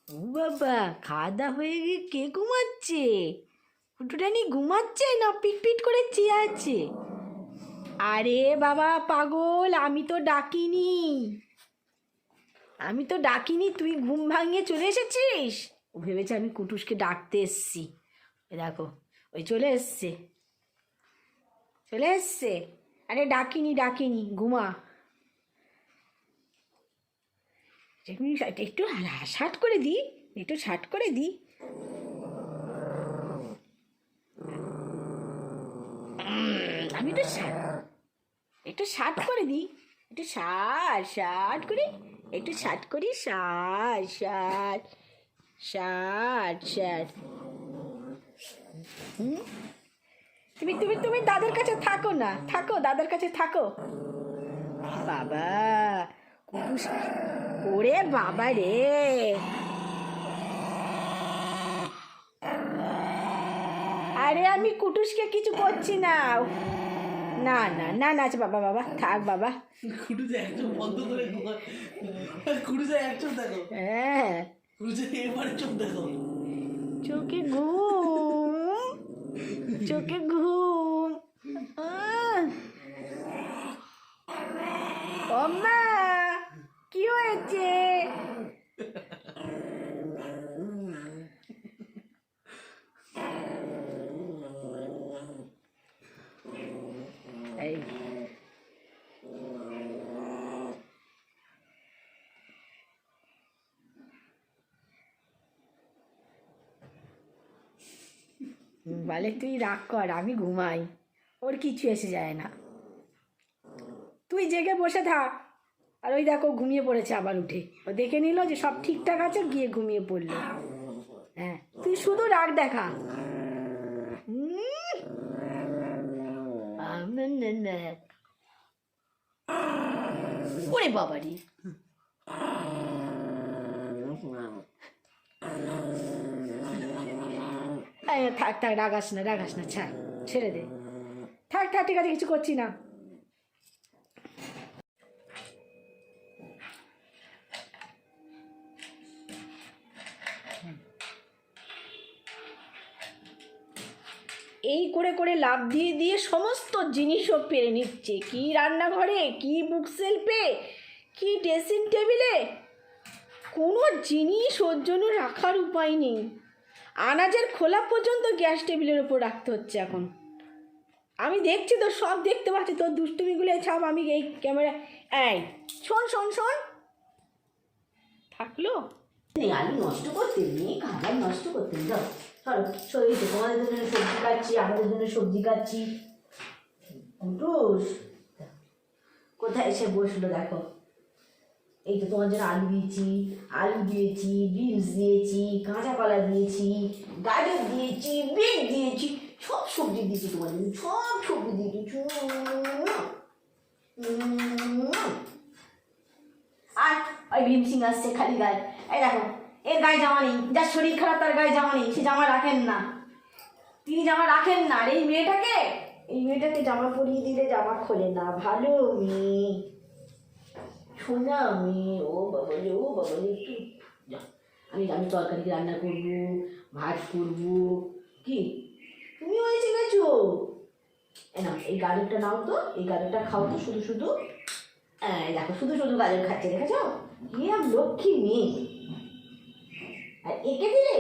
ও বাবা, খাওয়া দাওয়া হয়ে গিয়ে কে ঘুমাচ্ছে? ফুটুটানি ঘুমাচ্ছে না পিট পিট করে চেয়ে আছে? আরে বাবা পাগল, আমি তো ডাকিনি, তুই ঘুম ভাঙিয়ে চলে এসেছিস। ও ভেবেছে আমি কুটুসকে ডাকতে এসছি। দেখো, ওই চলে এসছে। আরে ডাকিনি, ঘুমা। একটু শার্ট করে দিই, আমি একটু শার্ট করে দিই, একটু শার্ট করি, শার্ট। হুম, তুমি দাদার কাছে থাকো না, দাদার কাছে থাকো। বাবা কুটুস, ওরে বাবা রে, আরে আমি কুটুসকে কিছু করছি না। না না না না, আচ্ছা বাবা থাক বাবা। কুটুসে এক চোখ বন্ধ করে কুটুসে এক চোখ দেখো। হ্যাঁ, কুটুসে এবারে চোখ দেখো। চোখে ঘুম। ওমা, কি হয়েছে? এই বলে তুই রাগ কর, আমি ঘুমাই, ওর কিছু এসে যায় না। তুই জেগে বসে থাক। আর ওই দেখো ঘুমিয়ে পড়েছে, আবার উঠে ও দেখে নিল যে সব ঠিকঠাক আছে, গিয়ে ঘুমিয়ে পড়লো। হ্যাঁ, তুই শুধু রাগ দেখা। ওরে বাবারি, থাক রাগাস না, ছেড়ে দে। থাক ঠিক আছে, কিছু করছি না। এই করে লাভ দিয়ে সমস্ত জিনিসও পেরে নিচ্ছে। কি রান্নাঘরে, কি বুক সেলফে, কি ড্রেসিং টেবিলে, কোনো জিনিস ওর জন্য রাখার উপায় নেই। আনাজের খোলা পর্যন্ত গ্যাস টেবিলের ওপর রাখতে হচ্ছে এখন। আমি দেখছি তো, সব দেখতে পাচ্ছি তোর দুষ্টুমিগুলো, ছাপ আমি এই ক্যামেরা। এই শোন থাকলো আলু নষ্ট করতে নেই, খাবার নষ্ট করতে যাও। চলো, তোমাদের জন্য সবজি কাটছি, আমাদের জন্য সবজি কাটছি। কুটুস কোথায় এসে বসলো দেখো। এই তো তোমার জন্য আলু দিয়েছি, বিনস দিয়েছি, কাঁচা কলা দিয়েছি, গাজর দিয়েছি, বিট দিয়েছি, সব সবজি দিয়েছি তোমার জন্য, সব সবজি দিয়েছি। আর ওই ভীম সিং আসছে খালি গায়ে। এই দেখো, এর গায়ে জামা নেই, যার শরীর খারাপ তার গায়ে জামা নেই, সে জামা রাখেন না, তিনি জামা রাখেন না। আর এই মেয়েটাকে জামা পরিয়ে দিলে জামা খোলে না। ভালো মেয়ে, শোনা মেয়ে। ও বাবা রে, একটু আমি তরকারি রান্না করবো, ভাত করবো। কি তুমি হয়েছে গেছো? না, এই গাজরটা নাও তো, এই গাজরটা খাও তো শুধু। দেখো শুধু গাজর খাচ্ছে, দেখেছো? কি লক্ষ্মী মেয়ে। আর একে দিলে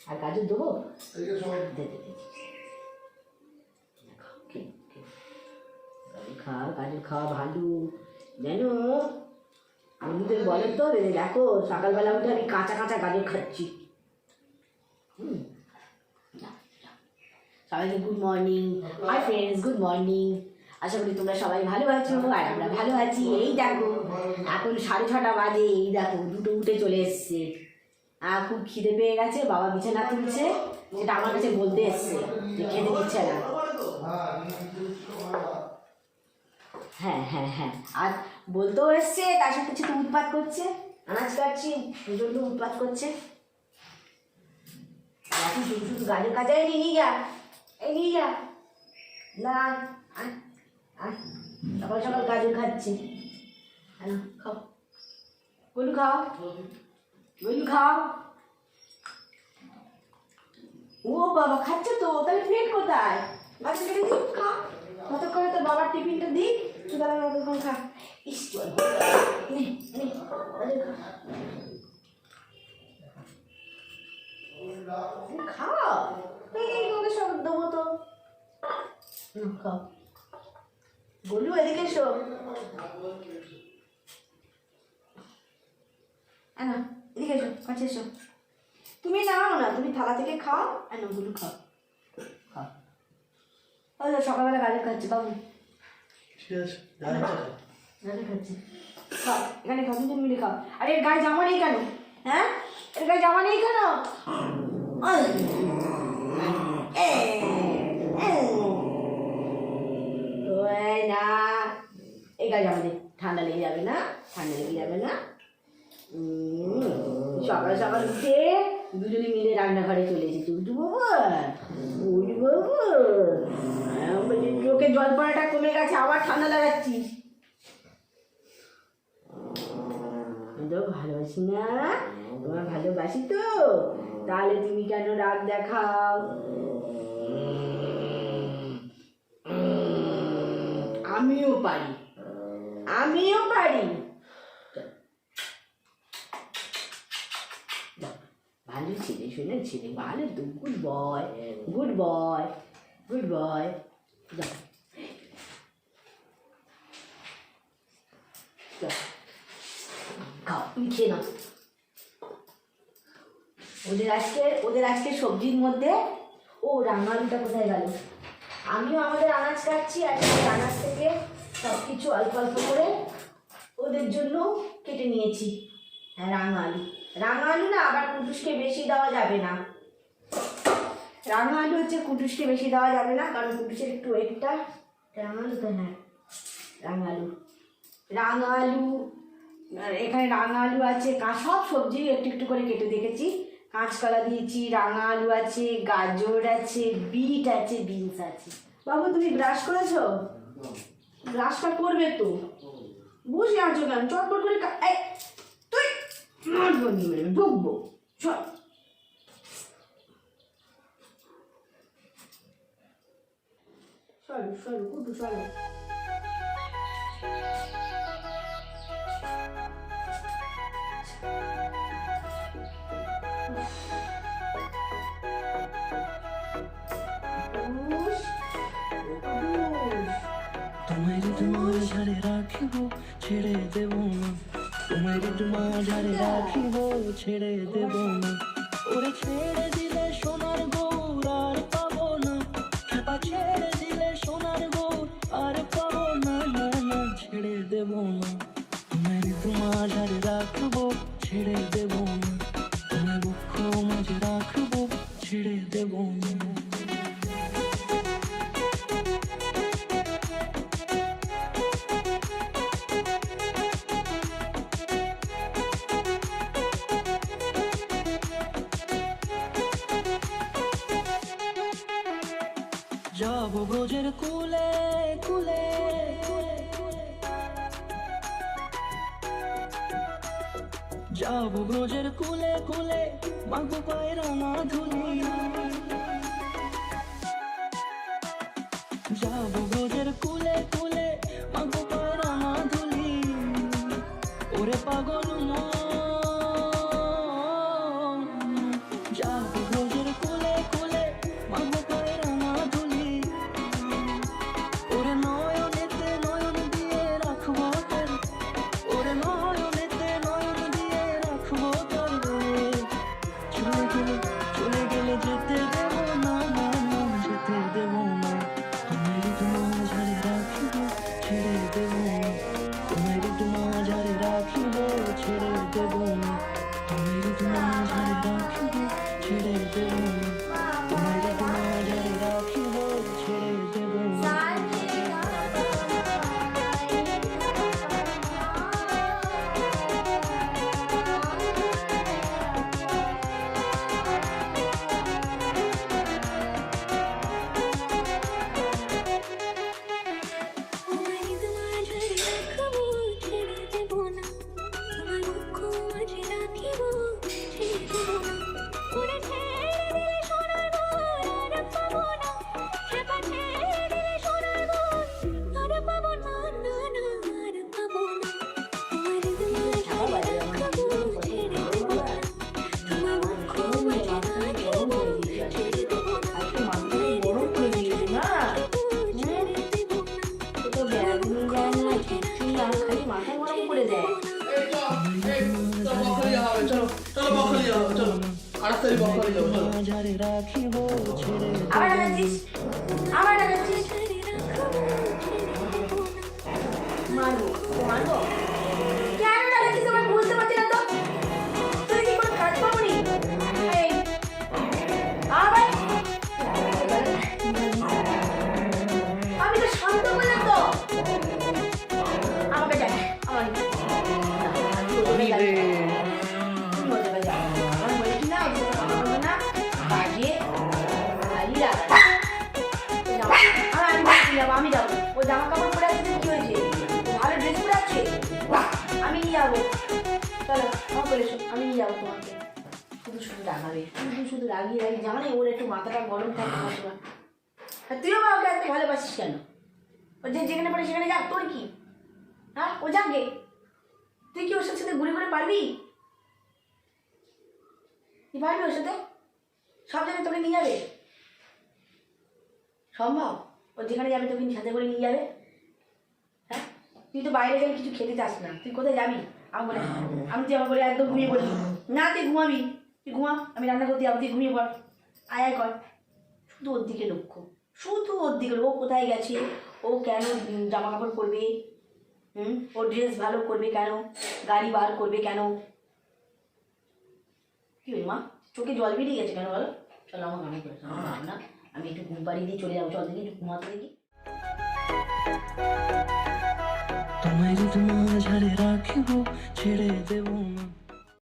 আর গাজর দেবো, গাজর খাওয়া ভালো জানো। বন্ধুদের বলে তো, দেখো সকালবেলা উঠে আমি কাঁচা গাজর খাচ্ছি। সবাইকে good morning my friends, good morning. আশা করি তোমরা সবাই ভালো আছো, আর আমরা ভালো আছি। এই দেখো এখন 6:30 বাজে, এই দেখো দুটো উঠে চলে এসছে। খুব খিদে পেয়ে গেছে, বাবা বিছানা তুলছে, যেটা আমার কাছে বলতে এসছে যে খেতে দিচ্ছে না। হ্যাঁ, আর বলতেও এসছে, তার সাথে কিছু উৎপাত করছে। আনাজ কাটছি, প্রচন্ড উৎপাত করছে। এখন শুধু গাজর কাজা নিয়ে যা, না সকাল গাজর খাচ্ছে। খাও। গোলু খাও, গোলু খাও। ও বাবা খাচ্ছে তো, তাহলে প্লেট কোথায়? বাচ্চা কেটে দিই, খা। ততক্ষণ তোর বাবার টিফিনটা দিই, তুই তাহলে ততক্ষণ খা। ইস চল, নে নে, তাহলে খা। খাও, এই তোকে সব দেবো তো। খাও। গোলু এদিকে এসো। না এদিকে এসো, কাছে এসো। তুমি নাও না, তুমি থালা থেকে খাও, আর না গুলো খাও, খাও। ওই তো সকালবেলা গাজর খাচ্ছে বাবু, ঠিক আছে, গাজর খাও। গাজর খাচ্ছে, খাও, এখানে খাও, দুজন মিলে খাও। আরে এর গায়ে জামা নেই কেন? হ্যাঁ, এর গায়ে জামা নেই কেন? না, এই গায়ে জামা নেই, ঠান্ডা লেগে যাবে না, ঠান্ডা লেগে যাবে না। সকাল সকাল উঠে দুজনে মিলে রান্নাঘরে চলে এসেছি। উঠু বাবু, উঠু বাবু, চোখে জল পড়াটা কমে গেছে, আবার ঠান্ডা লাগাচ্ছিস। তো ভালোবাসি না, তোমার ভালোবাসি তো, তাহলে তুমি কেন রাগ দেখাও? আমিও পারি, আমিও পারি। ভালো ছেলে, শুনে ছেলে, ভালো তো, good boy, good boy, good boy. খাও, তুমি খেয়ে নাও। ওদের আজকে সবজির মধ্যে, ও রাঙালুটা কোথায় গেল? আমিও আমাদের আনাজ কাটছি, আর আনাজ থেকে সব কিছু অল্প অল্প করে ওদের জন্য কেটে নিয়েছি। হ্যাঁ, রাঙালু, রাঙালু না, আবার কুটুসকে বেশি দেওয়া যাবে না। রাঙালু হচ্ছে কুটুসকে বেশি দেওয়া যাবে না, কারণ কুটুসের একটু ওয়েটটা। রাঙালু তো, হ্যাঁ রাঙালু, রাঙালু, এখানে রাঙালু আছে, সব সবজি একটু একটু করে কেটে দেখেছি। কাঁচকলা দিয়েছি, রাঙালু আছে, গাজর আছে, বিট আছে, বিনস আছে। বাবু তুমি ব্রাশ করেছো? ব্রাশটা করবে তো, বসে আছো কেন? চটপট করে তুই ঢুকবো, চল। সরু সরু কুটু সরু। তোমায় তোমার ঝাড়ে রাখিব, ছেড়ে দেব না। তোমায় তোমার ঝাড়ে রাখিব, ছেড়ে দেব না। ওরে ছেড়ে দিলে সোনার গৌর আর পাবো না, খেপা ছেড়ে দিলে সোনার গৌর আর পাবো না, না না, ছেড়ে দেব না। তোমায় তোমার ঝাড়ে রাখব, ছেড়ে দেব না। তোমায় বক্ষ মাঝে রাখব, ছেড়ে দেব না। যাব ব্রজের কুলে কুলে, যাব ব্রজের কুলে কুলে, মাগো পায়ে রাঙা ধুলি। যাব ব্রজের কুলে কুলে, মাগো পায়ে রাঙা ধুলি। ওরে পাগল মন, যাব ব্রজের কুলে কুলে, মাগো পায়ে রাঙা ধুলি। ওরে নয়নেতে নয়ন দিয়ে রাখবো তোর, ওরে নয়নেতে নয়ন দিয়ে রাখবো তোর। চলে গেলে যেতে দেব না, না না, যেতে দেব না। তোমায় তোমার ঝাড়ে রাখিব, ছেড়ে দেব না। তোমায় তোমার ঝাড়ে রাখিব, ছেড়ে দেব না। তোমায় তোমার ঝাড়ে রাখিব, ছেড়ে দেব না। তোমায় তোমার ঝাড়ে রাখিব, ছেড়ে দেব না। তোমায় তোমার ঝাড়ে রাখবো, ছেড়ে দেব না। তোমায় বক্ষ করে দেয়। এই চল বকখালি যাওয়া হবে, চলো চলো বকখালি যাওয়া হবে, চলো 28 তারিখ বকখালি যাবো, চলো। মাঝারে রাখিব ছেড়ে আবার ডাকাচ্ছিস, আবার ডাকাচ্ছিস। মারবো মারবো, কেন ডাকাচ্ছিস আমার বুঝতে পারছি না তো। তুই কি কোনো কাজ পাবনি? এই আবার আমি তো শান্ত বললাম তো। আমাকে দেখ, আমার আমি যাবো। ও জামা কাপড় পরে আছে কি হয়েছে? ভালো ড্রেস পরে আছে, আমি নিয়ে যাবো। চলো আমার করে এসো, আমি নিয়ে যাবো তোমাকে। শুধু শুধু রাগাবে, শুধু শুধু রাগিয়ে রাগিয়ে জানো না, ওর একটু মাথাটা গরম থাকে আমার সময়। আর তুইও বা ওকে এত ভালোবাসিস কেন? ও যে যেখানে পারে সেখানে যাক, তোর কি? হ্যাঁ ও যাকে, তুই কি ওর সাথে ঘুরে ঘুরে পারবি? তুই পারবি ওর সাথে? সব জায়গায় তোকে নিয়ে যাবে সম্ভব? ও যেখানে যাবে তোকে সাথে করে নিয়ে যাবে? হ্যাঁ তুই তো বাইরে গেলে কিছু খেতে চাস না, তুই কোথায় যাবি? আমি বলে তুই আমার বলে একদম ঘুমিয়ে পড়ি না, তুই ঘুমাবি, তুই ঘুমা, আমি রান্না করতে যাবো, তুই ঘুমিয়ে পড়, আয় আয় কর। শুধু ওর দিকে লক্ষ্য, শুধু ওর দিকে। ও কোথায় গেছে, ও কেন জামা কাপড় পরবে, ও ড্রেস ভালো করবে কেন, গাড়ি বার করবে কেন? কি হল মা, চোখে জল বেরিয়ে গেছে কেন বলো? চলো আমার মনে করেছে আমার না, আমি একটু ঘুম পাড়িয়ে দিয়ে চলে যাবো। চল দেখি একটু ঘুমাতে দেখি। তোমায় যদি মাঝারে রাখিব ছেড়ে দেব না।